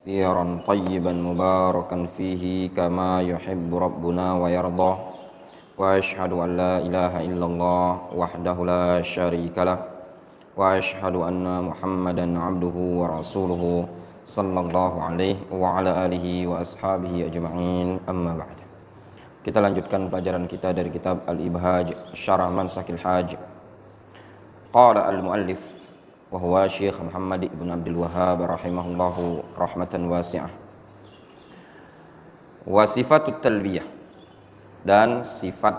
كثيرا طيبا مباركا فيه كما يحب ربنا ويرضى وأشهد أن لا إله إلا الله وحده لا شريك له وأشهد أن محمدا عبده ورسوله صلى الله عليه وعلى آله وأصحابه أجمعين أما بعد. Kita lanjutkan pelajaran kita dari kitab Al-Ibhaj Syarah Mansakil Haj. Qala al-muallif wa huwa Syekh Muhammad ibn Abdul Wahhab rahimahullahu rahmatan wasi'ah. Wa sifatut talbiyah, dan sifat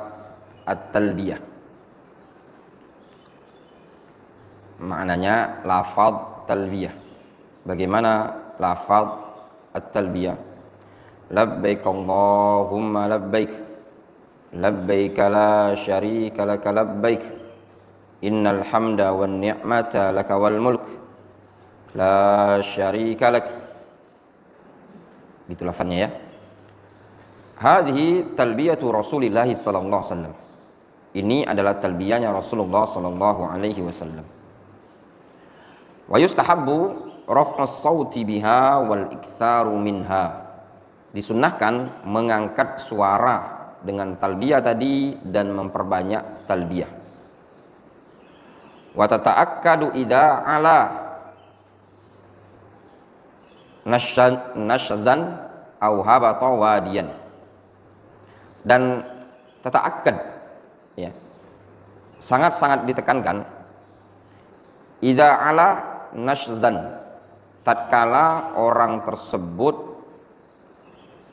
at-talbiyah. Maknanya lafaz talbiyah. Bagaimana lafaz at-talbiyah? Labbaik Allahumma labbaik, labbaik la syarika laka labbaik, innal hamda wan ni'mata laka wal mulk la syarika lak. Gitu lafaznya ya. Hadhihi talbiyatu Rasulillah sallallahu alaihi wasallam. Ini adalah talbiyahnya Rasulullah sallallahu alaihi wasallam. Wa yustahabbu raf'us sauti biha wal iktsaru minha. Disunnahkan mengangkat suara dengan talbiyah tadi dan memperbanyak talbiyah. Wa tata'akkadu idza ala nashzan aw habata wadiyan. Dan tata'akkad ya, sangat-sangat ditekankan idza ala nashzan, tatkala orang tersebut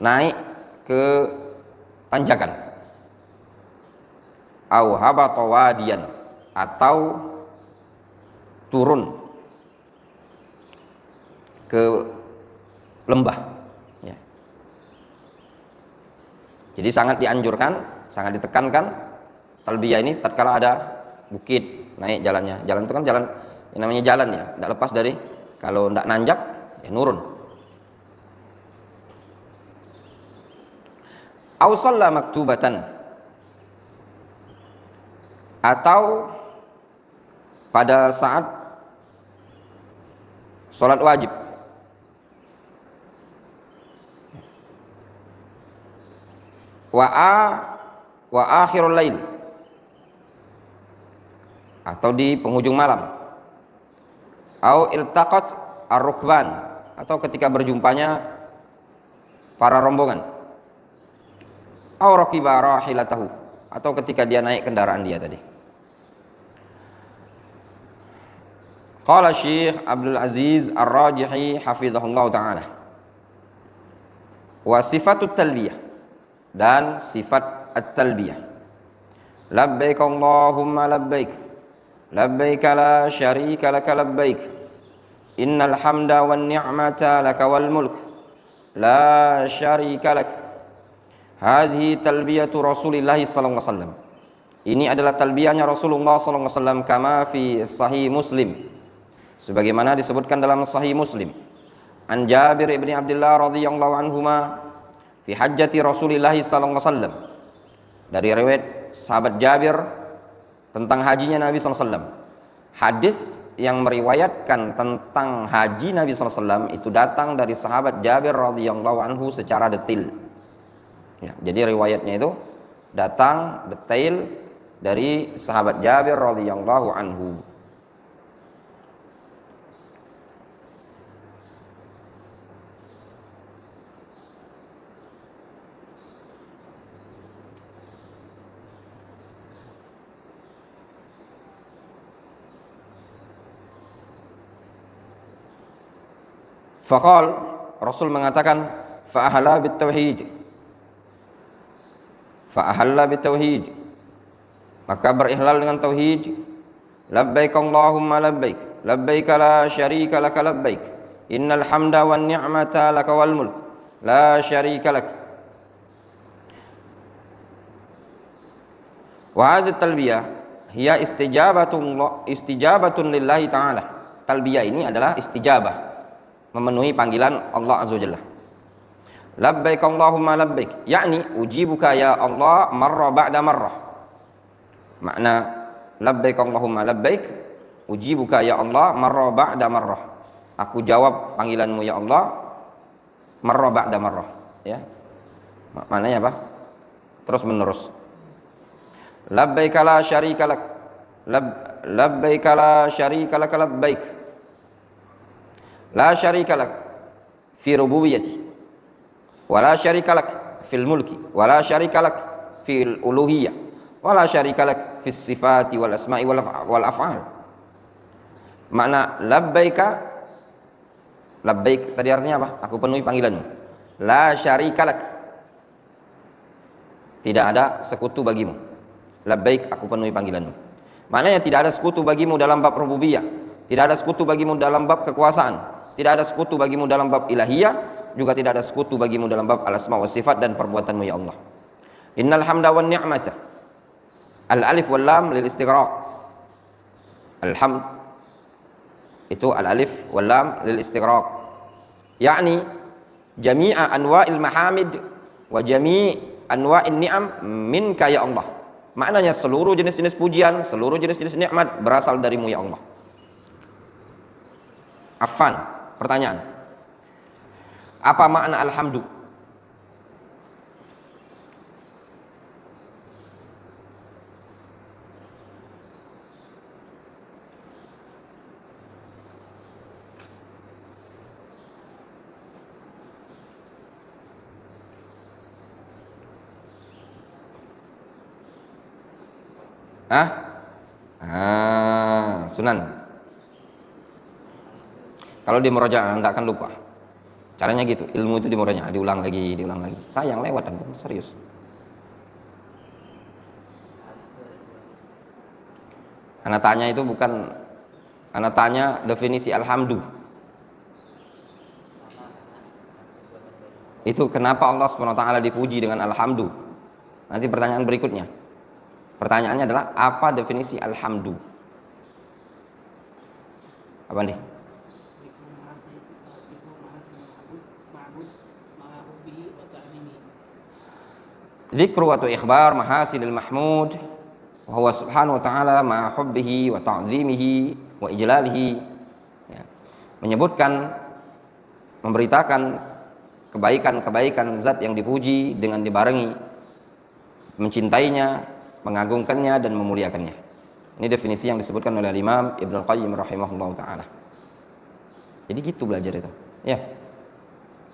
naik ke tanjakan, aw habata wadiyan, atau turun ke lembah ya. Jadi sangat dianjurkan, sangat ditekankan talbiyah ini tatkala ada bukit naik jalannya. Jalan itu kan jalan yang namanya jalan ya, tidak lepas dari, kalau tidak nanjak ya nurun. Aw shalla maktubatan, atau pada saat salat wajib. Wa akhirul lail, atau di penghujung malam. Au iltaqat ar-rukban, atau ketika berjumpanya para rombongan. Au raqiba rahilatahu, atau ketika dia naik kendaraan dia tadi. Qala Syekh Abdul Aziz Ar-Rajihi hafizahullah ta'ala. Wa sifatut talbiyah, dan sifat at-talbiyah. Labbaik Allahumma labbaik, labbaik la syarika laka labbaik, innal hamda wan ni'mata laka wal mulk la syarika lak. Hadhihi talbiyatu Rasulillah sallallahu alaihi wasallam. Ini adalah talbiyahnya Rasulullah sallallahu alaihi wasallam kama fi sahih Muslim, sebagaimana disebutkan dalam Sahih Muslim. An Jabir ibn Abdullah radhiyallahu anhuma fi hajjati Rasulillah sallallahu alaihi wasallam. Dari riwayat sahabat Jabir tentang hajinya Nabi sallallahu alaihi wasallam. Hadis yang meriwayatkan tentang haji Nabi sallallahu alaihi wasallam itu datang dari sahabat Jabir radhiyallahu anhu secara detail. Ya, jadi riwayatnya itu datang detail dari sahabat Jabir radhiyallahu anhu. Faqal, Rasul mengatakan, fa'ahalla bitauhid, fa'ahalla bitauhid, maka berihlal dengan tauhid. Labbaik Allahumma labbaik, labbaik la syarika laka labbaik, innal hamda wan ni'mata laka wal mulk la syarika lak. Wa hadhihi talbiyah hiya istijabatun lillahi ta'ala. Talbiyah ini adalah istijabah, memenuhi panggilan Allah Azza wa Jalla. Labbaik Allahumma labbaik, yakni ujibuka ya Allah marra ba'da marrah. Makna labbaik Allahumma labbaik, ujibuka ya Allah marra ba'da marrah. Aku jawab panggilanmu ya Allah marrah ba'da marrah, ya. Maknanya apa? Terus menerus. Labbaik la syarika lak. Labbaik la syarika lak labbaik. La syarika lak fi rububiyyati. Wa la syarika lak fil mulki. Wa la syarika lak fil uluhiyyah. Wa la syarika lak fis sifati wal asma'i wal af'al. Makna labbaika, labbaik tadi artinya apa? Aku penuhi panggilanmu. La syarika lak. Tidak ada sekutu bagimu. Labbaik, aku penuhi panggilanmu. Maknanya tidak ada sekutu bagimu dalam bab rububiyah, tidak ada sekutu bagimu dalam bab kekuasaan, tidak ada sekutu bagimu dalam bab ilahiyah, juga tidak ada sekutu bagimu dalam bab al-asma wa sifat dan perbuatanmu ya Allah. Innal hamda wan ni'mata. Al alif wal lam lil istighraq. Alhamd itu al alif wal lam lil istighraq. Yakni jami'a anwa'il mahamid wa jami' anwa'in ni'am minka ya Allah. Maknanya seluruh jenis-jenis pujian, seluruh jenis-jenis nikmat berasal darimu ya Allah. Affan, pertanyaan. Apa makna alhamdu? Sunan. Kalau di murojaah Anda akan lupa. Caranya gitu, ilmu itu di murojaah diulang lagi, diulang lagi. Sayang lewat antum, serius. Anak tanya itu bukan, anak tanya definisi alhamdu. Itu kenapa Allah SWT dipuji dengan alhamdu? Nanti pertanyaan berikutnya. Pertanyaannya adalah apa definisi alhamdu? Apa nih? Dzikru wa ikhbar mahasilil mahmud wa huwa subhanahu wa ta'ala ma'a hubbihi wa ta'zimihi wa ijlalihi, ya. Menyebutkan, memberitakan kebaikan-kebaikan zat yang dipuji dengan dibarengi mencintainya, mengagungkannya dan memuliakannya. Ini definisi yang disebutkan oleh Imam Ibnu Qayyim rahimahullah ta'ala. Jadi gitu belajar itu, ya.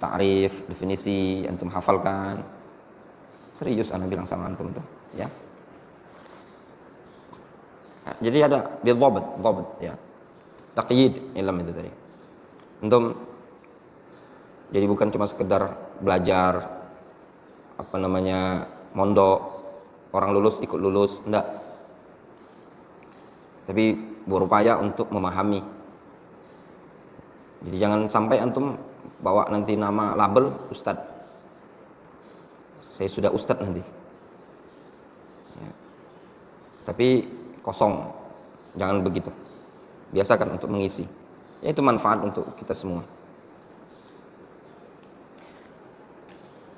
Ta'rif, definisi antum hafalkan. Serius ana bilang sama antum tuh, ya. Nah, jadi ada bidhabat, ya. Taqyid ilm itu tadi. Antum jadi bukan cuma sekedar belajar apa namanya mondok, orang lulus ikut lulus, enggak. Tapi berupaya untuk memahami. Jadi jangan sampai antum bawa nanti nama label ustadz. Saya sudah ustadz nanti. Ya. Tapi kosong. Jangan begitu. Biasakan untuk mengisi. Ya, itu manfaat untuk kita semua.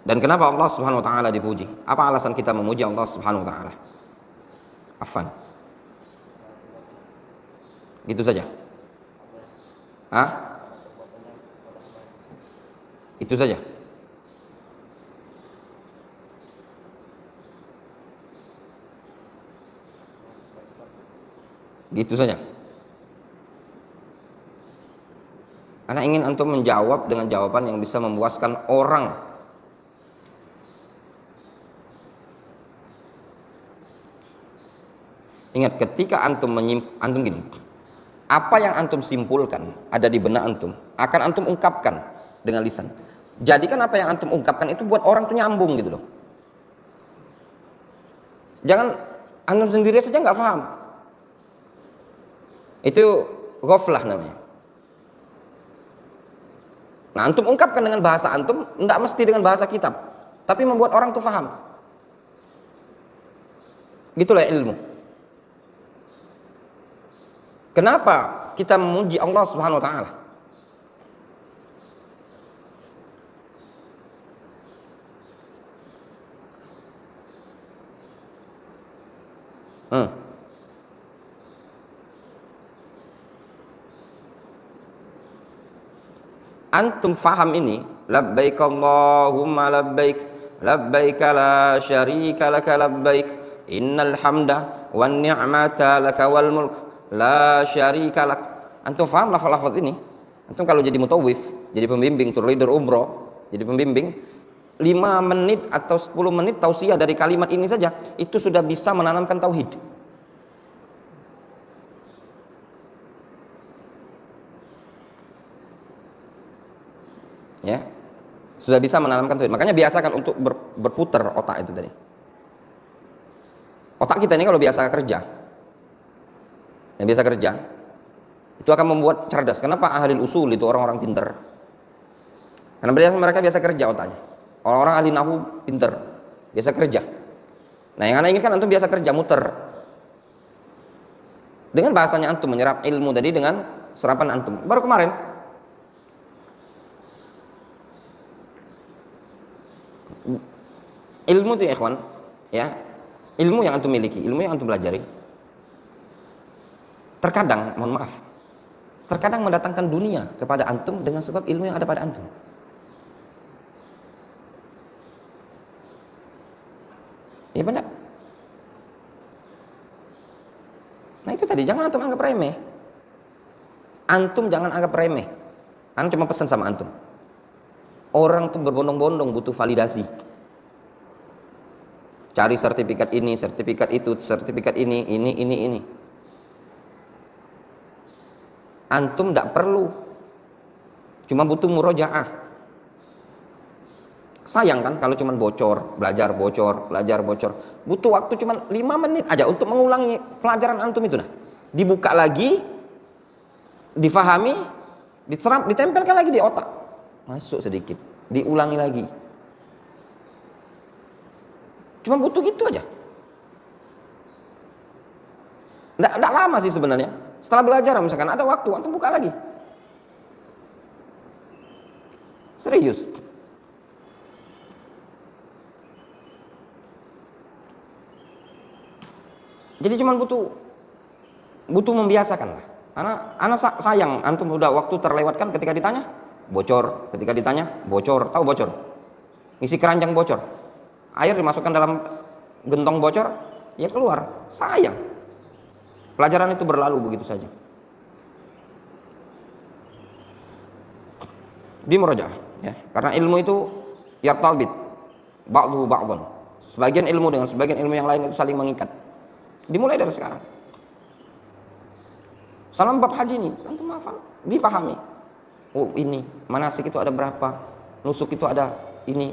Dan kenapa Allah Subhanahu wa taala dipuji? Apa alasan kita memuji Allah Subhanahu wa taala? Affan. Gitu saja. Itu saja. Gitu saja. Karena ingin antum menjawab dengan jawaban yang bisa memuaskan orang. Ingat, ketika antum gini, apa yang antum simpulkan ada di benak antum, akan antum ungkapkan dengan lisan. Jadikan apa yang antum ungkapkan itu buat orang tuh nyambung gitu loh. Jangan antum sendiri saja nggak paham. Itu ghaflah namanya. Nah, antum ungkapkan dengan bahasa antum, tidak mesti dengan bahasa kitab, tapi membuat orang tuh paham. Gitulah ilmu. Kenapa kita memuji Allah Subhanahu wa taala? Antum faham ini labbaik Allahumma labbaik, labbaik la syarika laka labbaik, innal hamda wan ni'mata laka wal mulk la syarika lak. Antum paham lafaz-lafaz ini? Antum kalau jadi mutawif, jadi pembimbing, tour leader umroh, jadi pembimbing, 5 menit atau 10 menit tausiah dari kalimat ini saja itu sudah bisa menanamkan tauhid. Ya, sudah bisa menanamkan tauhid. Makanya biasakan untuk berputar otak itu tadi. Otak kita ini kalau biasa kerja, yang biasa kerja, itu akan membuat cerdas. Kenapa ahli usul itu orang-orang pinter? Karena mereka biasa kerja otaknya. Orang-orang ahli nahu pinter, biasa kerja. Nah, yang Anda inginkan antum biasa kerja, muter. Dengan bahasanya antum menyerap ilmu tadi dengan serapan antum. Baru kemarin ilmu itu ya ikhwan, ya, ilmu yang antum miliki, ilmu yang antum pelajari, terkadang, mohon maaf, terkadang mendatangkan dunia kepada antum dengan sebab ilmu yang ada pada antum. Iya benar. Nah itu tadi, jangan antum anggap remeh. Antum jangan anggap remeh. Antum cuma pesan sama antum. Orang tuh berbondong-bondong butuh validasi. Cari sertifikat ini, sertifikat itu, sertifikat ini. Antum tidak perlu, cuma butuh murojaah. Sayang kan kalau cuma belajar bocor. Butuh waktu cuma 5 menit aja untuk mengulangi pelajaran antum itu. Nah, dibuka lagi, difahami, diserap, ditempelkan lagi di otak. Masuk sedikit, diulangi lagi. Cuma butuh gitu aja. Nggak lama sih sebenarnya. Setelah belajar misalkan ada waktu, antum buka lagi. Serius. Jadi cuma butuh membiasakan lah. Karena sayang antum udah waktu terlewatkan ketika ditanya bocor, tahu bocor? Ngisi keranjang bocor. Air dimasukkan dalam gentong bocor, ya keluar. Sayang. Pelajaran itu berlalu begitu saja. Di murojaah, ya. Karena ilmu itu yartalbit ba'dhu ba'dhan. Sebagian ilmu dengan sebagian ilmu yang lain itu saling mengikat. Dimulai dari sekarang. Salam bab haji ini, antum hafal, dipahami. Oh ini, manasik itu ada berapa? Nusuk itu ada ini,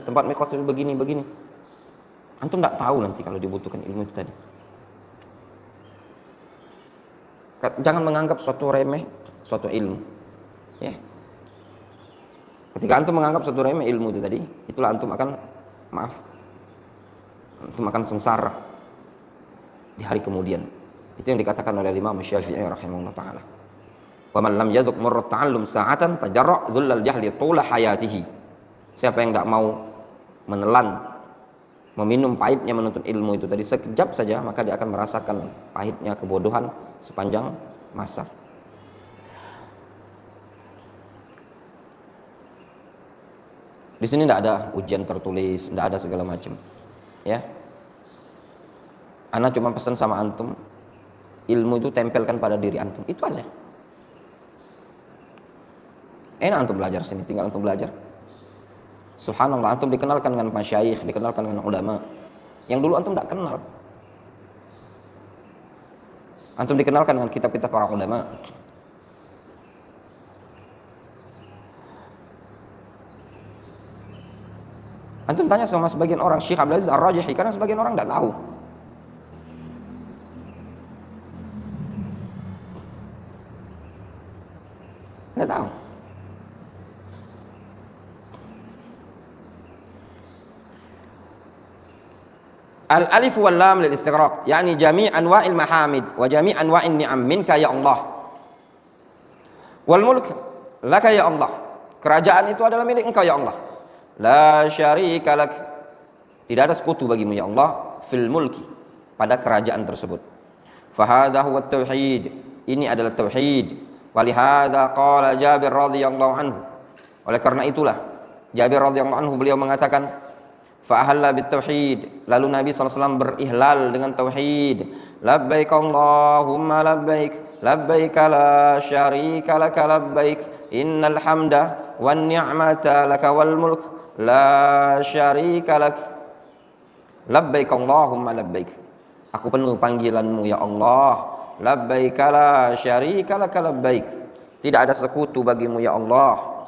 tempat miqat itu begini. Antum tidak tahu nanti kalau dibutuhkan ilmu itu tadi. Jangan menganggap suatu remeh, suatu ilmu. Ya. Ketika antum menganggap suatu remeh ilmu itu tadi, itulah antum akan sengsara di hari kemudian. Itu yang dikatakan oleh Imam Syafi'i rahimahullah taala. Wa man lam yadhuq marrat ta'allum sa'atan tajarra dhullal jahli tula hayatihi. Siapa yang tidak mau menelan, meminum pahitnya menuntut ilmu itu tadi sekejap saja, maka dia akan merasakan pahitnya kebodohan sepanjang masa. Di sini tidak ada ujian tertulis, tidak ada segala macam. Ya. Ana cuma pesan sama antum, ilmu itu tempelkan pada diri antum, itu aja. Enak antum belajar sini, tinggal antum belajar. Subhanallah, antum dikenalkan dengan masyayikh, dikenalkan dengan ulama yang dulu antum tidak kenal. Antum dikenalkan dengan kitab-kitab para ulama. Antum tanya sama sebagian orang Syekh Abdul Aziz Ar-Rajihi, karena sebagian orang tidak tahu. Tidak tahu. Al-alif wal lam lil istighraq, yakni jami' anwa'il mahamid wa jami' anwa'in ni'am minka ya Allah. Wal mulk laka ya Allah. Kerajaan itu adalah milik Engkau ya Allah. La syarika lak. Tidak ada sekutu bagimu ya Allah fil mulki, pada kerajaan tersebut. Fa hadha huwa tauhid. Ini adalah tauhid. Walihada qala Jabir radhiyallahu anhu. Oleh karena itulah Jabir radhiyallahu anhu beliau mengatakan, fa ahalla bit tauhid, lalu Nabi SAW berihlal dengan tauhid. Labbaik Allahumma labbaik, labbaik la syarika laka labbaik, innal hamda wan ni'mata laka wal mulk la syarika lak. Labbaik Allahumma labbaik, aku penuh panggilanmu ya Allah. Labbaik la syarika laka labbaik, tidak ada sekutu bagimu ya Allah.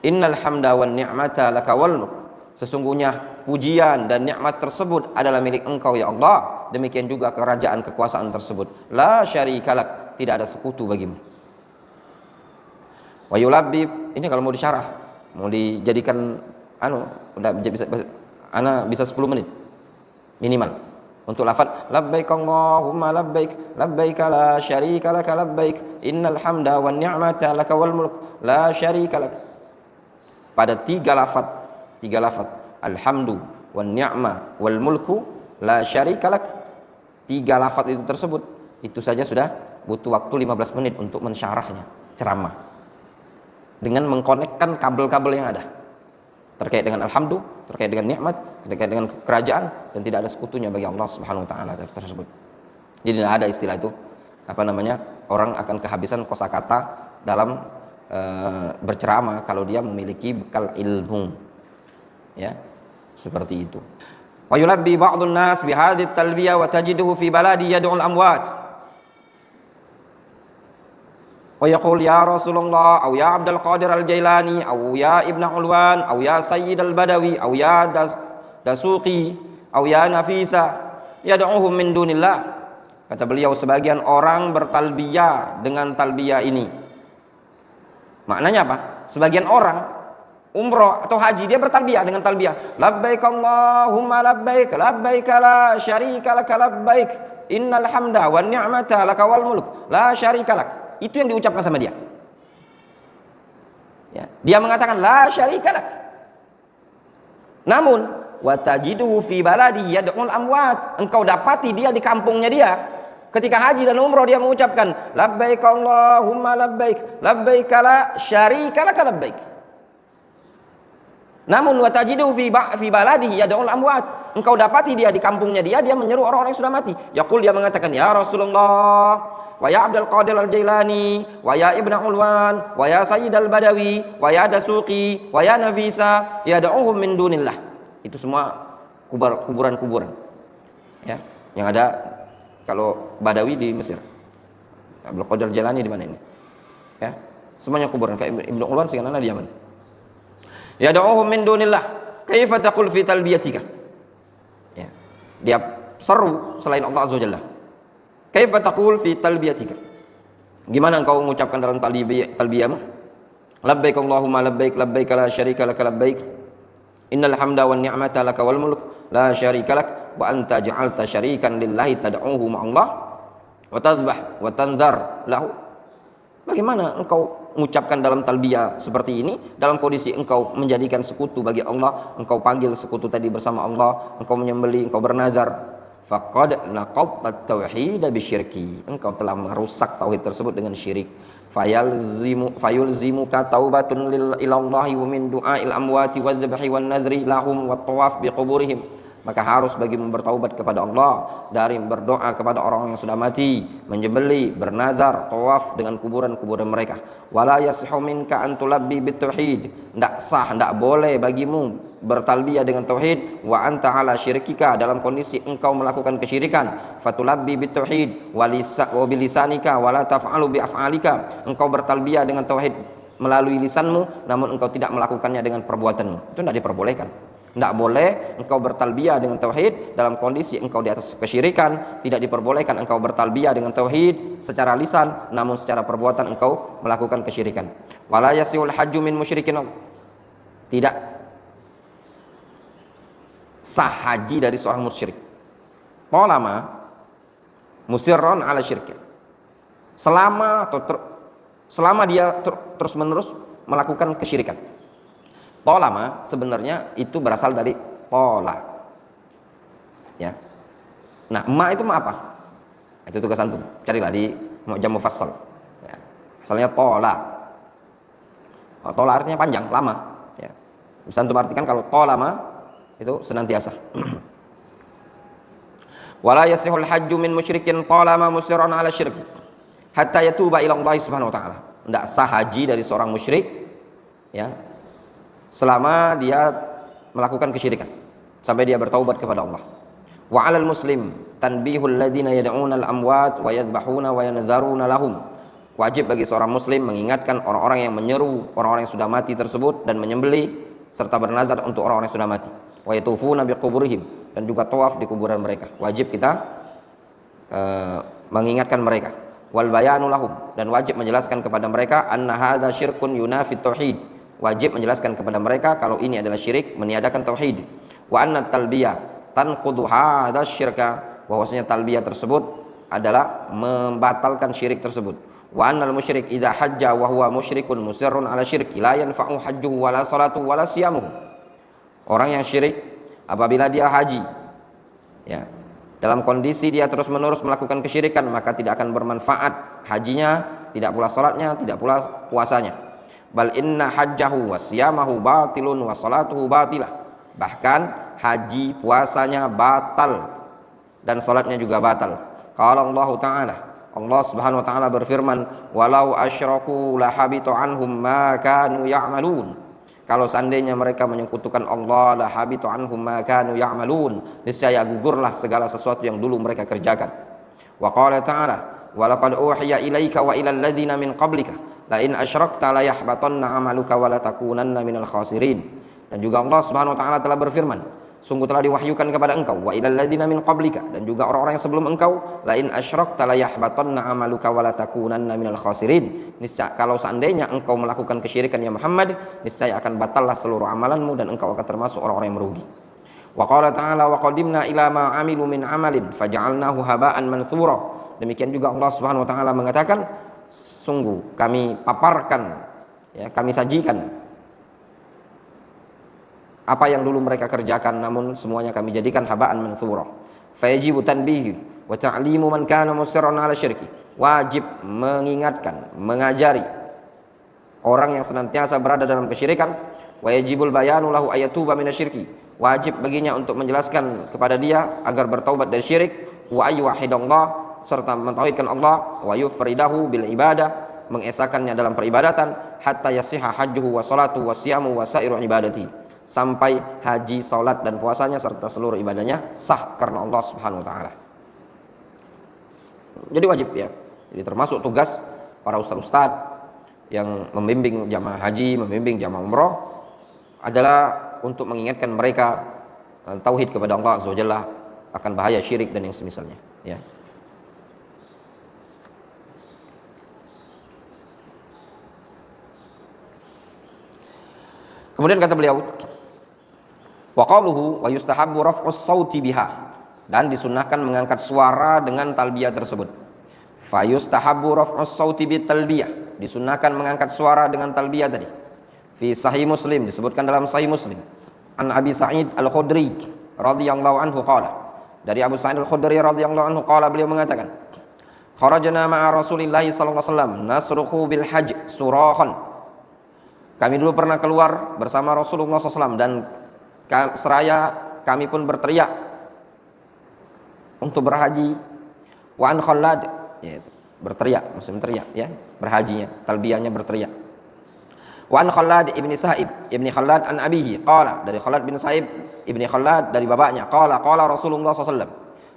Innal hamda wan ni'mata laka wal mulk, sesungguhnya pujian dan nikmat tersebut adalah milik Engkau ya Allah. Demikian juga kerajaan kekuasaan tersebut. La syarika lak, tidak ada sekutu bagimu. Wa yulabbib, ini kalau mau disyarah, mau dijadikan udah bisa 10 menit minimal untuk lafaz labbaik Allahumma labbaik, labbaik la syarika laka labbaik, innal hamda wan ni'mata laka wal mulk la syarika lak. Pada tiga lafaz alhamdu wan ni'ma wal mulku la syarika lak, tiga lafaz itu tersebut, itu saja sudah butuh waktu 15 menit untuk mensyarahnya, ceramah, dengan mengkonekkan kabel-kabel yang ada terkait dengan alhamdu, terkait dengan nikmat, terkait dengan kerajaan, dan tidak ada sekutunya bagi Allah Subhanahu wa taala tersebut. Jadi tidak ada istilah itu orang akan kehabisan kosakata dalam berceramah kalau dia memiliki bekal ilmu, ya, seperti itu. Wa yulabbi ba'dun nas bi hadhihi talbiyah wa tajiduhu fi baladi yad'u al-amwat wa yaqul ya Rasulullah aw ya Abdul Qadir al-Jailani aw ya Ibn Ulwan aw ya Sayyid al-Badawi aw ya Dasuqi aw ya Nafisa yad'uhum min dunillah. Kata beliau, sebagian orang bertalbiyah dengan talbiyah ini. Maknanya apa? Sebagian orang umroh atau haji dia bertalbiyah dengan talbiyah labbaik Allahumma labbaik, labbaik la syarika laka labbaik, innal hamda wan ni'mata laka wal mulk la syarika lak. Itu yang diucapkan sama dia. Ya, dia mengatakan la syarika lak. Namun wa tajiduhu fi baladi yad'ul amwat, engkau dapati dia di kampungnya dia ketika haji dan umroh dia mengucapkan labbaik Allahumma labbaik, labbaik la syarika laka labbaik. Namun wa tajiduhu fi baladi yad'ul amwat, engkau dapati dia di kampungnya dia menyeru orang-orang yang sudah mati. Yaqul, dia mengatakan ya Rasulullah wa ya Abdul Qadir al-Jailani wa ya Ibn Ulwan wa ya Sayyid al-Badawi wa ya Dasuqi wa ya Nafisa yad'uhum min dunillah. Itu semua kuburan-kuburan, ya, yang ada. Kalau Badawi di Mesir, Abdul Qadir al-Jailani di mana ini, ya, semuanya kuburan. Kayak Ibn Ulwan sekarang di Yaman. Yad'uhum min dunillah kaifa taqul fi talbiyatika, ya, dia seru selain Allah Azza wa Jalla. Kaifa taqul fi talbiyatika, gimana engkau mengucapkan dalam talbiyah? Labbaik Allahumma labbaik, labbaik la syarika laka labbaik, innal hamda wan ni'mata laka wal mulk la syarika lak, wa anta ja'alta syarikan lillahi tad'uhu ma'allah wa tazbah wa tanzar lahu. Bagaimana engkau mengucapkan dalam talbiyah seperti ini dalam kondisi engkau menjadikan sekutu bagi Allah, engkau panggil sekutu tadi bersama Allah, engkau menyembelih, engkau bernazar. Faqad naqadta tauhid bisyirki, engkau telah merusak tauhid tersebut dengan syirik. Fayulzimuka taubatun ilallahi wa min du'ail amwati wa dzabhi wan nazri lahum wa tawaf biquburihim, maka harus bagimu bertaubat kepada Allah dari berdoa kepada orang yang sudah mati, menyembelih, bernazar, tawaf dengan kuburan-kuburan mereka. Wala yasihu minka an tulabbi bitauhid, tidak sah, tidak boleh bagimu bertalbiyah dengan tauhid wa anta ala syirkika, dalam kondisi engkau melakukan kesyirikan. Fatulabbi bitauhid wa bilisanika wa la taf'alu bi af'alika, engkau bertalbiyah dengan tauhid melalui lisanmu namun engkau tidak melakukannya dengan perbuatanmu. Itu tidak diperbolehkan. Tidak boleh engkau bertalbiyah dengan tauhid dalam kondisi engkau di atas kesyirikan. Tidak diperbolehkan engkau bertalbiyah dengan tauhid secara lisan namun secara perbuatan engkau melakukan kesyirikan. Wala yasihul hajju min musyrikin, tidak sah haji dari seorang musyrik. Talama musirron ala syirk, selama dia terus menerus melakukan kesyirikan. Talama sebenarnya itu berasal dari tola, ya. Nah, ma itu ma apa? Itu tugas antum, carilah di Mu'jam Mufassal, ya. Asalnya tola. Tola artinya panjang, lama, ya. Bisa antum artikan kalau talama itu senantiasa. Wala yasihul hajju min musyrikin talama musirran ala syirki hatta yatuba ila Allah subhanahu wa ta'ala. Tidak sah haji dari seorang musyrik ya, selama dia melakukan kesyirikan sampai dia bertaubat kepada Allah. Wa 'alal muslim tanbihul ladzina yad'una al-amwat wa yadhbahuna wa yanadharuna lahum. Wajib bagi seorang muslim mengingatkan orang-orang yang menyeru orang-orang yang sudah mati tersebut dan menyembelih serta bernazar untuk orang-orang yang sudah mati. Wa yatufuna biquburihim, dan juga tawaf di kuburan mereka. Wajib kita mengingatkan mereka. Wal bayanu lahum, dan wajib menjelaskan kepada mereka anna hadza syirkun yunafi tauhid. Wajib menjelaskan kepada mereka kalau ini adalah syirik, meniadakan tauhid. Wa anna talbiyah tanqudu hadza syirka, bahwasanya talbiyah tersebut adalah membatalkan syirik tersebut. Wa annal musyrik idza hajja wa huwa musyrikun musirrun ala syirki la yanfa'u hajjuhu wala salatuhu wala siyamuhu. Orang yang syirik apabila dia haji ya, dalam kondisi dia terus-menerus melakukan kesyirikan, maka tidak akan bermanfaat hajinya, tidak pula salatnya, tidak pula puasanya. Bal inna hajjahu wa siyamahu batilun wa salatuhu batilah. Bahkan haji, puasanya batal dan salatnya juga batal. Qala Allah Ta'ala, Allah Subhanahu wa taala berfirman, "Walau asyraku lahabita anhum ma kanu ya'malun." Kalau seandainya mereka menyekutukan Allah, lahabita anhum ma kanu ya'malun, niscaya gugurlah segala sesuatu yang dulu mereka kerjakan. Wa qala ta'ala, "Wa laqad uhiya ilaika wa ilal ladzina min qablika la in asyrakta la yahbatanna 'amaluka wa la takunanna minal khasirin." Dan juga Allah Subhanahu wa taala telah berfirman, sungguh telah diwahyukan kepada engkau wa ilal ladzina min qablika, dan juga orang-orang yang sebelum engkau, la in asyrakta la yahbatanna 'amaluka wa la takunanna minal khasirin. Niscaya kalau seandainya engkau melakukan kesyirikan ya Muhammad, niscaya akan batallah seluruh amalanmu dan engkau akan termasuk orang-orang yang merugi. Wa qala ta'ala, wa qadimna ila ma 'amilu min 'amalin faj'alnahu haba'an mantsura. Demikian juga Allah Subhanahu wa taala mengatakan, sungguh kami paparkan ya, kami sajikan apa yang dulu mereka kerjakan, namun semuanya kami jadikan haba'an mantsura. Fayajibu tanbihi wa ta'limu man kana musirran 'ala syirki. Wajib mengingatkan, mengajari orang yang senantiasa berada dalam kesyirikan. Wa yajibul bayanu lahu ayatuba minasyirki. Wajib baginya untuk menjelaskan kepada dia agar bertaubat dari syirik. Wa ayyuhidallah, serta mentauhidkan Allah. Wa yufridahu bil ibadah, mengesakannya dalam peribadatan. Hatta yasiha hajjuhu wa salatu wa siyamu wa sairu ibadati, sampai haji, salat dan puasanya serta seluruh ibadahnya sah karena Allah Subhanahu wa taala. Jadi wajib ya. Jadi termasuk tugas para ustaz-ustaz yang membimbing jamaah haji, membimbing jamaah umroh adalah untuk mengingatkan mereka tauhid kepada Allah Azza wa Jalla, akan bahaya syirik dan yang semisalnya ya. Kemudian kata beliau, wa qaluhu wa yustahabbu raf'us sauti biha, dan disunnahkan mengangkat suara dengan talbiyah tersebut. Fa yustahabbu raf'us sauti bit talbiyah, disunnahkan mengangkat suara dengan talbiyah tadi. Fi sahih Muslim, disebutkan dalam sahih Muslim, an Abi Sa'id Al-Khudri radhiyallahu anhu qala, dari Abu Sa'id Al-Khudri radhiyallahu anhu qala, beliau mengatakan, kharajna ma'a Rasulillah sallallahu alaihi wasallam nasruhu bil hajj surahan. Kami dulu pernah keluar bersama Rasulullah SAW dan seraya kami pun berteriak untuk berhaji. Wa an Khallad, ya, berteriak, maksudnya teriak ya, berhajinya, talbiyahnya berteriak. Wa an Khallad ibni Sa'ib ibni Khallad an abihi qala, dari Khallad bin Sa'ib ibni Khallad dari bapaknya, qala Rasulullah SAW,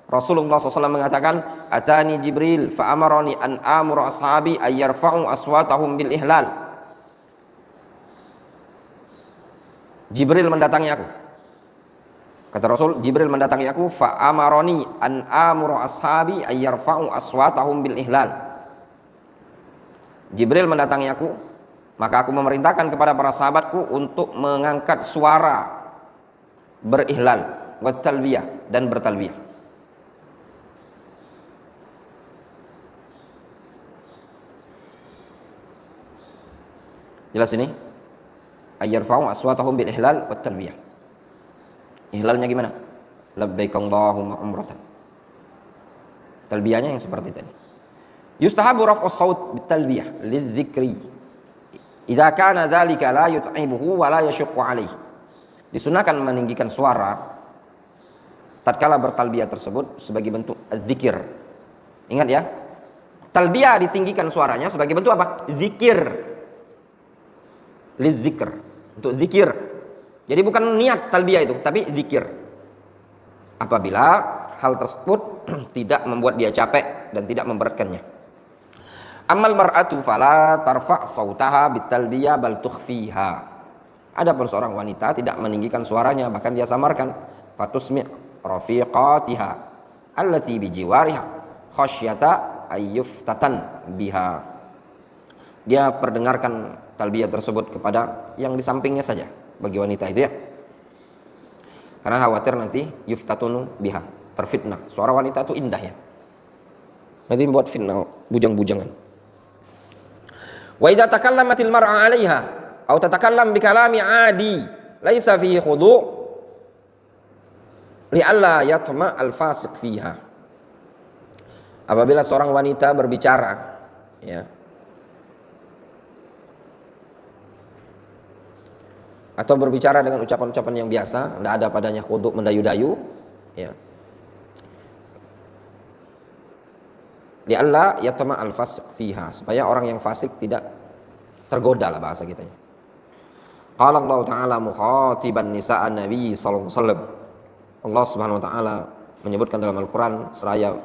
Rasulullah SAW mengatakan, atani Jibril fa amarani an amura ashabi ay yarfa'u aswatahum bil ihlal. Jibril mendatangi aku. Kata Rasul, Jibril mendatangi aku, fa amaroni an amuru ashabi ay yarfa'u aswatahum bil ihlal. Jibril mendatangi aku, maka aku memerintahkan kepada para sahabatku untuk mengangkat suara berihlal, wa talbiyah, dan bertalbiyah. Jelas ini? Ayyarfa'u aswatahum bil ihlal wat talbiyah. Ihlalnya gimana? Labbaik Allahumma umratan. Talbiyahnya yang seperti tadi. Yustahabu raf'us saut bit talbiyah lidzikri idza kana dzalika la yut'ibuhu wa la yashuqqu alayhi. Disunahkan meninggikan suara tatkala bertalbiyah tersebut sebagai bentuk zikir. Ingat ya, talbiyah ditinggikan suaranya sebagai bentuk apa? Zikir. Lidzikr, untuk zikir. Jadi bukan niat talbiyah itu, tapi zikir. Apabila hal tersebut tidak membuat dia capek dan tidak memberatkannya. Amal mar'atu fala tarfa' sautaha bitalbiyah bal tukhfiha. Adapun seorang wanita tidak meninggikan suaranya, bahkan dia samarkan. Fatusmi' rafiqatiha allati bijiwariha khasyata ayyuftatan biha. Dia perdengarkan talbiyah tersebut kepada yang di sampingnya saja, bagi wanita itu ya. Karena khawatir nanti yuftatunu biha, terfitnah. Suara wanita itu indah ya. Nanti membuat fitnah, bujang-bujangan. Wa idza takallamatil mar'a 'alaiha aw tatakallam bi kalami 'adi laisa fihi khudu' li'alla yatma al-fasiq fiha. Apabila seorang wanita berbicara ya, atau berbicara dengan ucapan-ucapan yang biasa, tidak ada padanya khudu', mendayu-dayu ya, li'alla yatma al-fasiq fiha, supaya orang yang fasik tidak tergoda lah bahasa kita. Qala Allah Ta'ala mukhatiban nisa'an Nabi sallallahu alaihi wasallam. Allah Subhanahu wa taala menyebutkan dalam Al-Qur'an seraya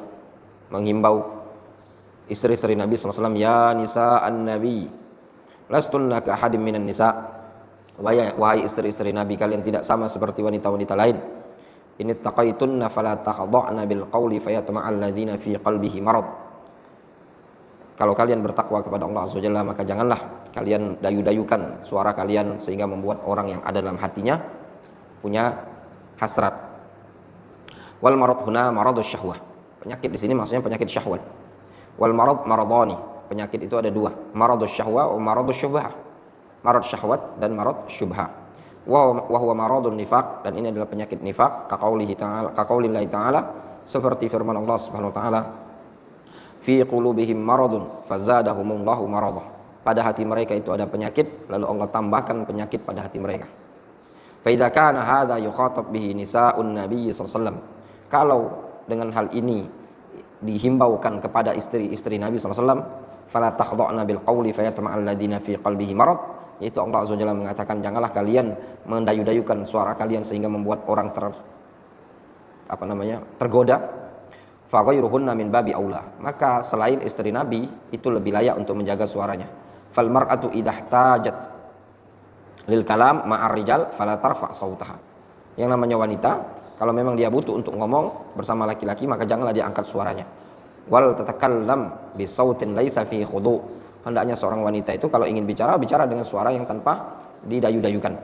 menghimbau istri-istri Nabi sallallahu alaihi wasallam, ya nisa'an Nabi lastunna ka hadim minan nisa'. Wahai istri-istri Nabi, kalian tidak sama seperti wanita-wanita lain. In ittaqaitunna fala takhda'na bil qawli fayatma'al ladzina fi qalbihi marad. Kalau kalian bertakwa kepada Allah Azza wa Jalla, maka janganlah kalian dayu-dayukan suara kalian sehingga membuat orang yang ada dalam hatinya punya hasrat. Wal marad huna maradus syahwah. Penyakit di sini maksudnya penyakit syahwat. Wal marad maradani. Penyakit itu ada dua, maradus syahwah wa maradus syubhah. Marad syahwat dan marad syubhah. Wa huwa maradun nifaq, dan ini adalah penyakit nifaq, kaqaulillahi ta'ala, seperti firman Allah Subhanahu wa taala, fi qulubihim maradun fazadahumullahu maradah. Pada hati mereka itu ada penyakit, lalu Allah tambahkan penyakit pada hati mereka. Fa idza kana hadza yukhatab bihi nisa'un nabiy sallallahu alaihi wasallam. Kalau dengan hal ini dihimbaukan kepada istri-istri Nabi sallallahu alaihi wasallam, fala takhda'na bil qawli fayatma'al ladzina fi qalbihi marad. Yaitu Allah Azza wa Jalla mengatakan, janganlah kalian mendayu-dayukan suara kalian sehingga membuat orang tergoda. Fa ghairuhunna min babi aula. Maka selain istri Nabi itu lebih layak untuk menjaga suaranya. Fal mar'atu idza ihtajat lil kalam ma'ar rijal fala tarfa' sautaha. Yang namanya wanita, kalau memang dia butuh untuk ngomong bersama laki-laki, maka janganlah dia angkat suaranya. Wal tatakallam bi sautin laisa fihi khudu'. Hendaknya seorang wanita itu kalau ingin bicara dengan suara yang tanpa didayu-dayukan.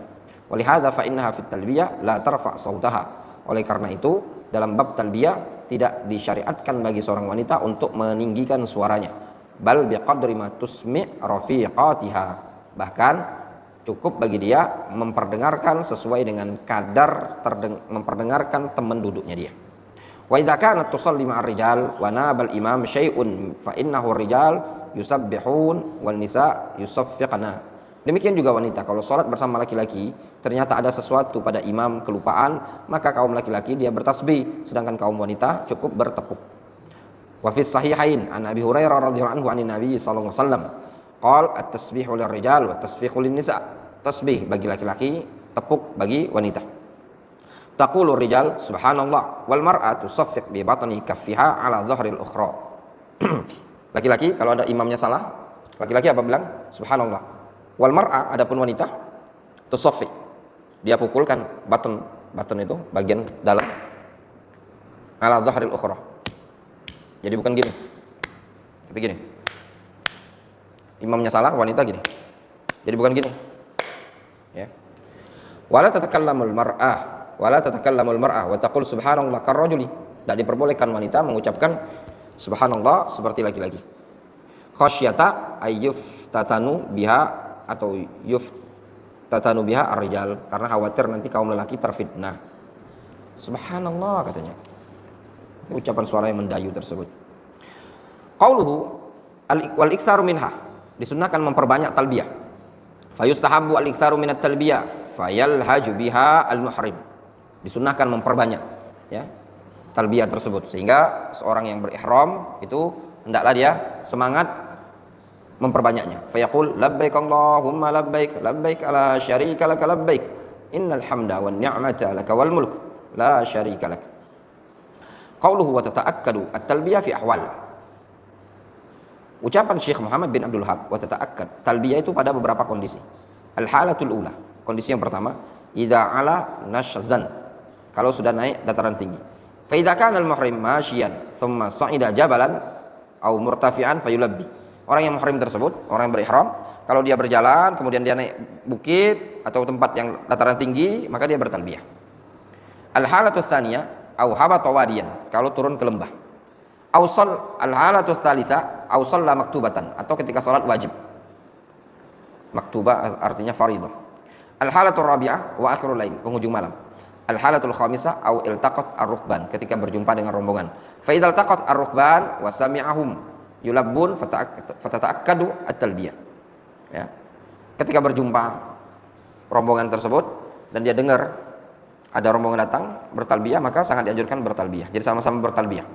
Walihadza fa innaha fit talbiyah la tarfa' sautaha. Oleh karena itu dalam bab talbiyah tidak disyariatkan bagi seorang wanita untuk meninggikan suaranya. Bal biqadri ma tusmi' rafiqatiha. Bahkan cukup bagi dia memperdengarkan sesuai dengan kadar memperdengarkan teman duduknya dia. Wa idza kanat tusalli ma'ar rijal wa nabal imam syai'un fa innahu rijal yusabbihun wan nisa yusaffiqna. Demikian juga wanita kalau sholat bersama laki-laki ternyata ada sesuatu pada imam kelupaan, maka kaum laki-laki dia bertasbih, sedangkan kaum wanita cukup bertepuk. Wa fis sahihain an Abi Hurairah radhiyallahu anhu anin Nabi sallallahu alaihi wasallam qala at-tasbihu lirrijal wa at-tasbihu lin-nisa. Tasbih bagi laki-laki, tepuk bagi wanita. Taqulu rijal subhanallah wal mar'atu tusaffiq bi batni kaffiha ala dhahril ukhra. Laki-laki kalau ada imamnya salah, laki-laki apa bilang? Subhanallah. Wal mar'a, adapun wanita, tusaffiq. Dia pukulkan button itu bagian dalam ala dhahril ukhra. Jadi bukan gini. Tapi gini. Imamnya salah, wanita gini. Jadi bukan gini. Ya. Wala tatakallamul mar'ah wa taqul subhanallah karrajuli. Tidak diperbolehkan wanita mengucapkan subhanallah seperti laki-laki. Khasyata ayyuftatanu biha atau yuftatanu biha ar-rijal, karena khawatir nanti kaum lelaki terfitnah. Subhanallah katanya. Ucapan suara yang mendayu tersebut. Qauluhu wal iktsaru minha, disunnahkan memperbanyak talbiyah. Fayustahabbu al iktsaru minat talbiyah fayalhaju biha al-muhrim. Disunnahkan memperbanyak ya talbiyah tersebut, sehingga seorang yang berihram itu hendaklah dia semangat memperbanyaknya. Fayaqul labbaik Allahumma labbaik labbaik la syarika lak labbaik innal hamda wan ni'mata lak wal mulk la syarika lak. Qauluhu wa tata'akkadu at-talbiyah fi ahwal. Ucapan Syekh Muhammad bin Abdul Wahhab, wa tata'akkad, talbiyah itu pada beberapa kondisi. Al-halatul ula, kondisi yang pertama, idza ala nashzan, kalau sudah naik dataran tinggi. Fa idza kana al-muhrim masyian thumma sa'ida jabalan aw murtafi'an fayulabbi. Orang yang muhrim tersebut, orang yang berihram, kalau dia berjalan kemudian dia naik bukit atau tempat yang dataran tinggi, maka dia bertalbiyah. Al-halatul tsaniyah aw habata wadiyan, kalau turun ke lembah. Awsal al-halatul tsalitsa aw shalla maktubatan, atau ketika salat wajib. Maktubah artinya fardhu. Al-halatul rabi'ah wa akhirul lail, penghujung malam. Al-halatul khamisah aw iltaqat ar-rukban, ketika berjumpa dengan rombongan. Fa idzal taqat ar-rukban wa sami'ahum yulabbun fatata'akkadu at-talbiyah. Ya. Ketika berjumpa rombongan tersebut dan dia dengar ada rombongan datang bertalbiyah, maka sangat dianjurkan bertalbiyah. Jadi sama-sama bertalbiyah.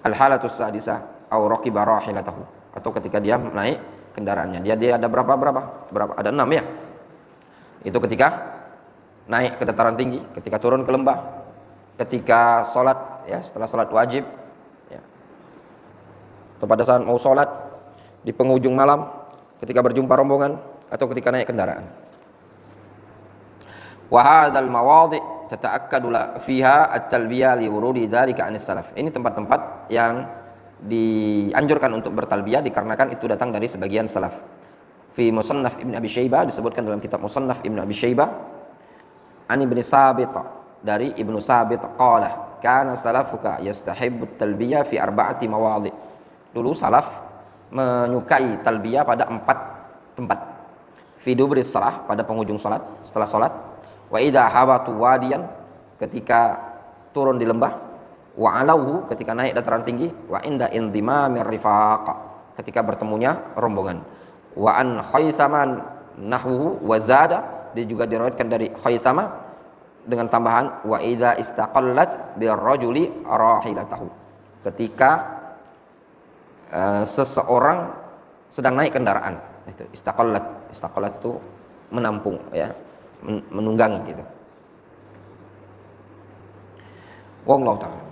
Al-halatus sadisah aw raqiba rahilatahu, atau ketika dia naik kendaraannya. Dia ada berapa? Ada 6 ya. Itu ketika naik ke dataran tinggi, ketika turun ke lembah, ketika sholat ya, setelah sholat wajib ya, atau pada saat mau sholat, di penghujung malam, ketika berjumpa rombongan, atau ketika naik kendaraan. Wa hadzal mawadhi' tata'akkadu fiha at-talbiyah li urudi dzalika 'anis salaf. Ini tempat-tempat yang dianjurkan untuk bertalbiyah dikarenakan itu datang dari sebagian salaf. Fi Musannaf Ibnu Abi Syaibah, disebutkan dalam kitab Musannaf Ibnu Abi Syaibah, an Ibnu Sabit, dari Ibnu Sabit qala kana salafuka yastahibbu talbiyah fi arba'ati mawadhi. Dulu salaf menyukai talbiyah pada 4 tempat. Fi dubris shalah, pada penghujung salat, setelah salat. Wa idza hawatu wadiyan, ketika turun di lembah. Wa alauhu, ketika naik dataran tinggi. Wa inda indimamir rifaq, ketika bertemunya rombongan. Wa an Khaysaman nahwuhu wa zada, dia juga diriwayatkan dari Khaysama dengan tambahan wa idza istaqallat birrajuli rahilatahu, ketika seseorang sedang naik kendaraan. Itu istaqallat itu menampung ya, menunggangi gitu. Wallahu ta'ala.